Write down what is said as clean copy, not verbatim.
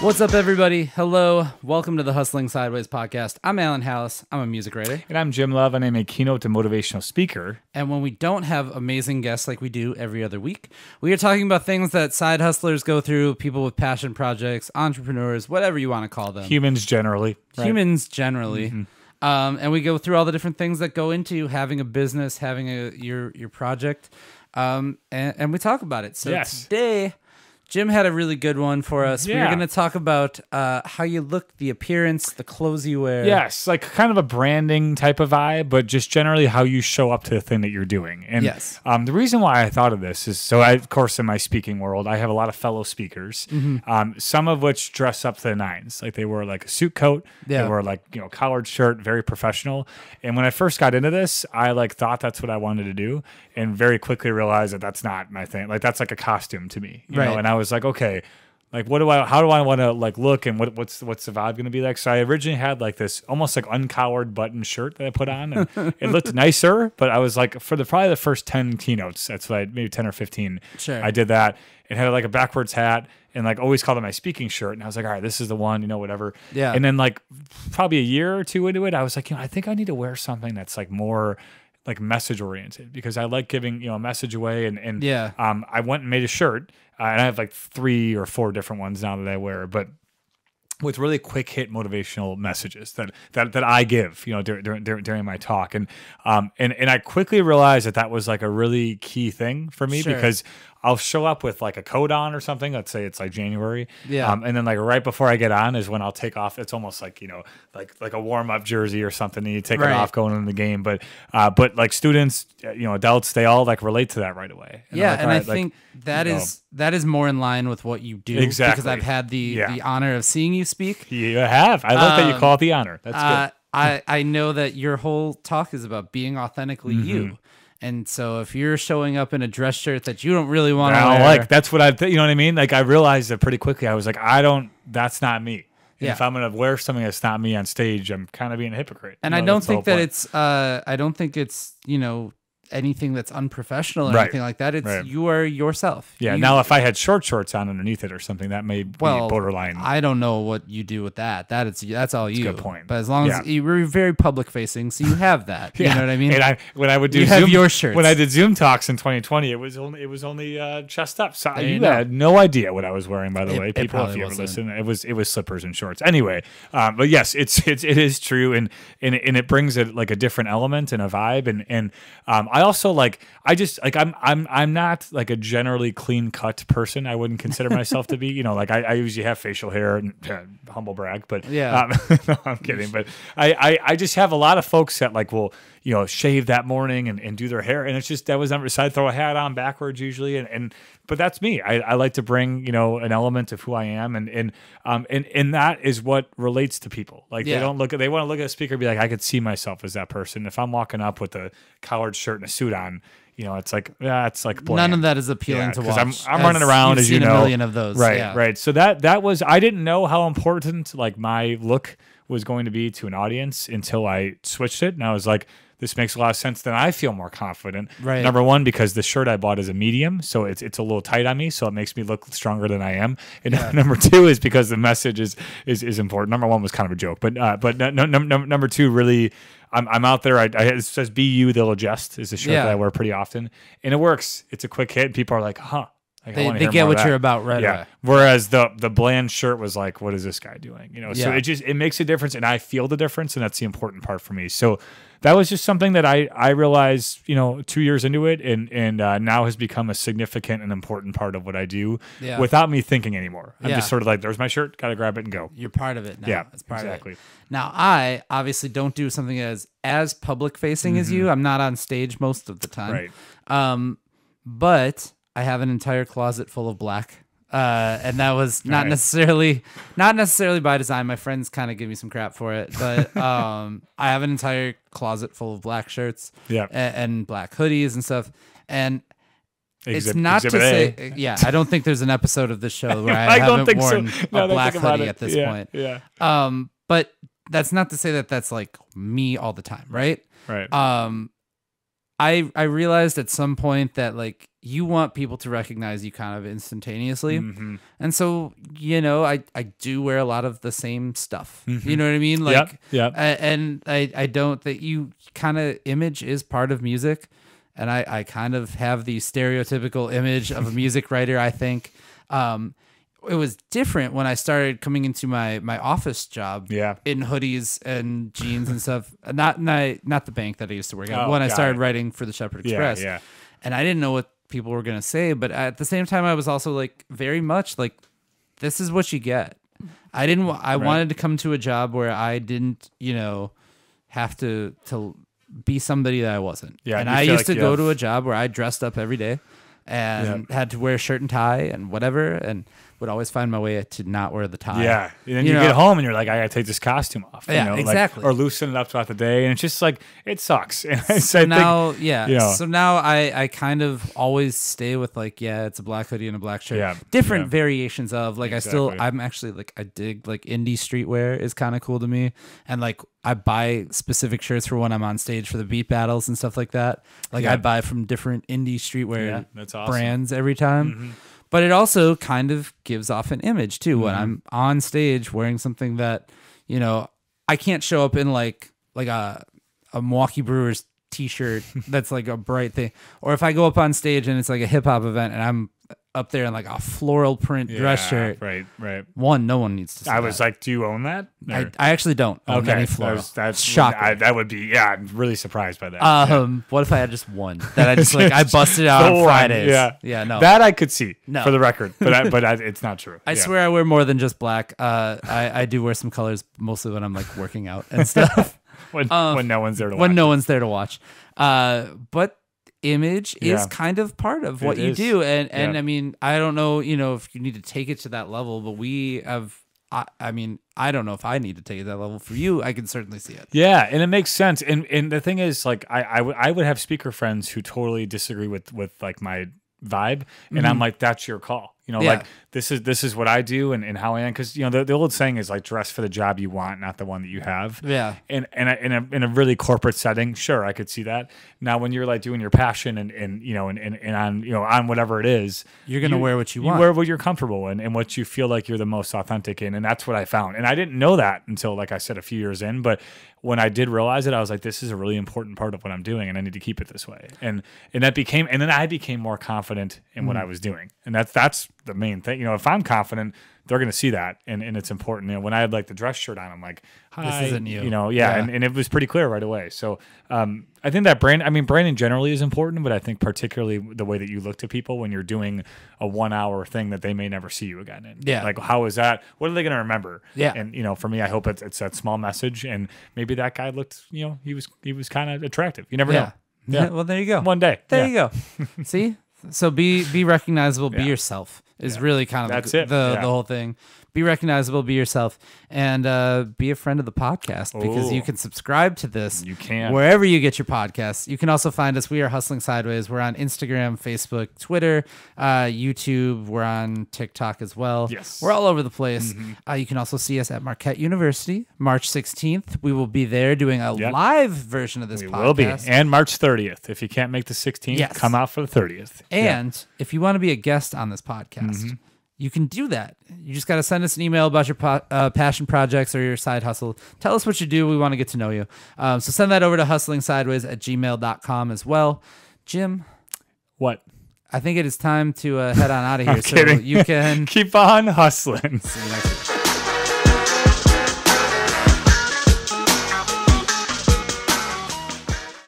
What's up, everybody? Hello. Welcome to the Hustling Sideways podcast. I'm Alan Halas. I'm a music writer. And I'm Jim Love, and I'm a keynote and motivational speaker. And when we don't have amazing guests like we do every other week, we are talking about things that side hustlers go through, people with passion projects, entrepreneurs, whatever you want to call them. Humans generally. Right? Humans generally. Mm-hmm. And we go through all the different things that go into having a business, having your project, and we talk about it. So today, Jim had a really good one for us. Yeah. We're going to talk about how you look, the appearance, the clothes you wear. Yes, like kind of a branding type of vibe, but just generally how you show up to the thing that you're doing. And the reason why I thought of this is, so I, of course, in my speaking world, I have a lot of fellow speakers, some of which dress up to the nines. Like they wear like a suit coat, they wear like, collared shirt, very professional. And when I first got into this, I like thought that's what I wanted to do, and very quickly realized that that's not my thing. Like that's like a costume to me, you know? And I was like, okay, like how do I want to like look, and what's the vibe going to be like? So I originally had like this almost like uncollared button shirt that I put on, and it looked nicer, but I was like, for probably the first 10 keynotes, that's what maybe 10 or 15, I did that, and had like a backwards hat, and like always called it my speaking shirt. And I was like, all right, this is the one, whatever. Yeah. And then like probably a year or two into it, I was like, I think I need to wear something that's like more like message oriented, because I like giving, a message away. And I went and made a shirt, and I have like 3 or 4 different ones now that I wear, but with really quick hit motivational messages that I give, during my talk. And I quickly realized that was like a really key thing for me, because I'll show up with like a coat on or something. Let's say it's like January. Yeah. And then like right before I get on is when I'll take off. It's almost like, like a warm up jersey or something. And you take it off going into the game. But like students, adults, they all like relate to that right away. And I think that is more in line with what you do. Exactly. Because I've had the honor of seeing you speak. You have. I like that you call it the honor. That's good. I know that your whole talk is about being authentically you. And so if you're showing up in a dress shirt that you don't really want to wear. Like, that's what you know what I mean? Like, I realized that pretty quickly. I was like, that's not me. And if I'm going to wear something that's not me on stage, I'm kind of being a hypocrite. And I don't think that it's, anything that's unprofessional or anything like that. It's you are yourself. Yeah. Now, if I had shorts on underneath it or something, that may be borderline. I don't know what you do with that. That's all you. That's a good point. But as long as you're very public facing, so you have that. You know what I mean? And when I would do your shirts. When I did Zoom talks in 2020, it was only chest up. So you had no idea what I was wearing. By the way, people, if you ever listen, it was slippers and shorts. Anyway, but yes, it is true, and it brings it like a different element and a vibe, and I also I'm not like a generally clean cut person. I wouldn't consider myself to be, like I usually have facial hair, and humble brag, but no, I'm kidding. But I just have a lot of folks that like will, shave that morning and do their hair. And it's just, that was never, so I throw a hat on backwards usually. But that's me. I like to bring, an element of who I am. And that is what relates to people. Like they want to look at a speaker and be like, I could see myself as that person. If I'm walking up with a collared shirt and a suit on, it's like, it's like bland. None of that is appealing to watch. Because I'm running around, as you know. A million of those. Right. So that was, I didn't know how important like my look was going to be to an audience until I switched it. And I was like, this makes a lot of sense. Then I feel more confident. Right. Number one, because the shirt I bought is a medium, so it's a little tight on me, so it makes me look stronger than I am. And number two is because the message is important. Number one was kind of a joke, but number two, really, I'm out there. It says "Be you, they'll adjust" is a shirt that I wear pretty often, and it works. It's a quick hit. People are like, huh. Like, they get what you're about right away. Whereas the bland shirt was like, what is this guy doing? So it makes a difference, and I feel the difference, and that's the important part for me. So that was just something that I realized, 2 years into it, and now has become a significant and important part of what I do without me thinking anymore. I'm just sort of like, there's my shirt, gotta grab it and go. You're part of it now. Yeah, it's part exactly. Of it. Now, I obviously don't do something as public facing as you. I'm not on stage most of the time. Right. But I have an entire closet full of black. And that was not necessarily by design. My friends kind of give me some crap for it, but I have an entire closet full of black shirts and black hoodies and stuff. And it's not to say, I don't think there's an episode of this show where I haven't worn a black hoodie at this point. Yeah. But that's not to say that that's like me all the time, right? Right. I realized at some point that like you want people to recognize you kind of instantaneously. And so, I do wear a lot of the same stuff. You know what I mean? Like, and I don't, that you kind of, image is part of music. And I kind of have the stereotypical image of a music writer, I think. It was different when I started coming into my office job in hoodies and jeans and stuff. Not the bank that I used to work at. When I started writing for the Shepherd Express. And I didn't know what people were going to say. But at the same time, I was also like very much like, this is what you get. I wanted to come to a job where I didn't, have to be somebody that I wasn't. And I used to go to a job where I dressed up every day and had to wear a shirt and tie and whatever. And would always find my way to not wear the tie. Yeah. And then you get home and you're like, I got to take this costume off. Exactly. Or loosen it up throughout the day. And it's just like, it sucks. And so now I kind of always stay with like, it's a black hoodie and a black shirt. Different variations of like, I'm actually like, I dig like indie streetwear is kind of cool to me. And like, I buy specific shirts for when I'm on stage for the beat battles and stuff like that. Like I buy from different indie streetwear brands every time. But it also kind of gives off an image too when I'm on stage wearing something that, I can't show up in like a Milwaukee Brewers t-shirt that's like a bright thing. Or if I go up on stage and it's like a hip hop event and I'm up there in like a floral print dress shirt. Right. No one needs to see I was like, do you own that? I actually don't own any floral. That's shocking. That would be, I'm really surprised by that. What if I had just one that I just like, I busted out on Fridays? No. That I could see for the record, but it's not true. I swear I wear more than just black. I do wear some colors mostly when I'm like working out and stuff. when no one's there to watch. When no one's there to watch. But image is kind of part of what you do. And I mean, I don't know, if you need to take it to that level, but we have, I mean, I don't know if I need to take it to that level. For you, I can certainly see it. Yeah, and it makes sense. And the thing is, like, I would have speaker friends who totally disagree with like my vibe, and I'm like, that's your call. Like this is what I do and how I am, because the old saying is like, dress for the job you want, not the one that you have. Yeah. And in a really corporate setting, sure, I could see that. Now when you're like doing your passion and on whatever it is, you're gonna wear what you want. You wear what you're comfortable in and what you feel like you're the most authentic in, and that's what I found. And I didn't know that until, like I said, a few years in, but when I did realize it, I was like, this is a really important part of what I'm doing, and I need to keep it this way. And then I became more confident in what I was doing, and that's the main thing. If I'm confident, they're going to see that, and it's important. When I had like the dress shirt on, I'm like, hi, this isn't you. And it was pretty clear right away. So I think that branding generally is important, but I think particularly the way that you look to people when you're doing a 1 hour thing that they may never see you again in. Yeah. Like, how is that? What are they going to remember? Yeah. And for me, I hope it's that small message, and maybe that guy looked, he was kind of attractive. You never know. Yeah. Well, there you go. One day. There you go. See? So be recognizable, be yourself is really kind of the whole thing. Be recognizable, be yourself, and be a friend of the podcast, because you can subscribe to this. You can. Wherever you get your podcasts. You can also find us. We are Hustling Sideways. We're on Instagram, Facebook, Twitter, YouTube. We're on TikTok as well. Yes. We're all over the place. You can also see us at Marquette University, March 16th. We will be there doing a live version of this podcast. We will be. And March 30th. If you can't make the 16th, come out for the 30th. And if you want to be a guest on this podcast, you can do that. You just got to send us an email about your passion projects or your side hustle. Tell us what you do. We want to get to know you. So send that over to hustlingsideways@gmail.com as well. Jim. What? I think it is time to head on out of here. I'm kidding. You can keep on hustling. See you next week.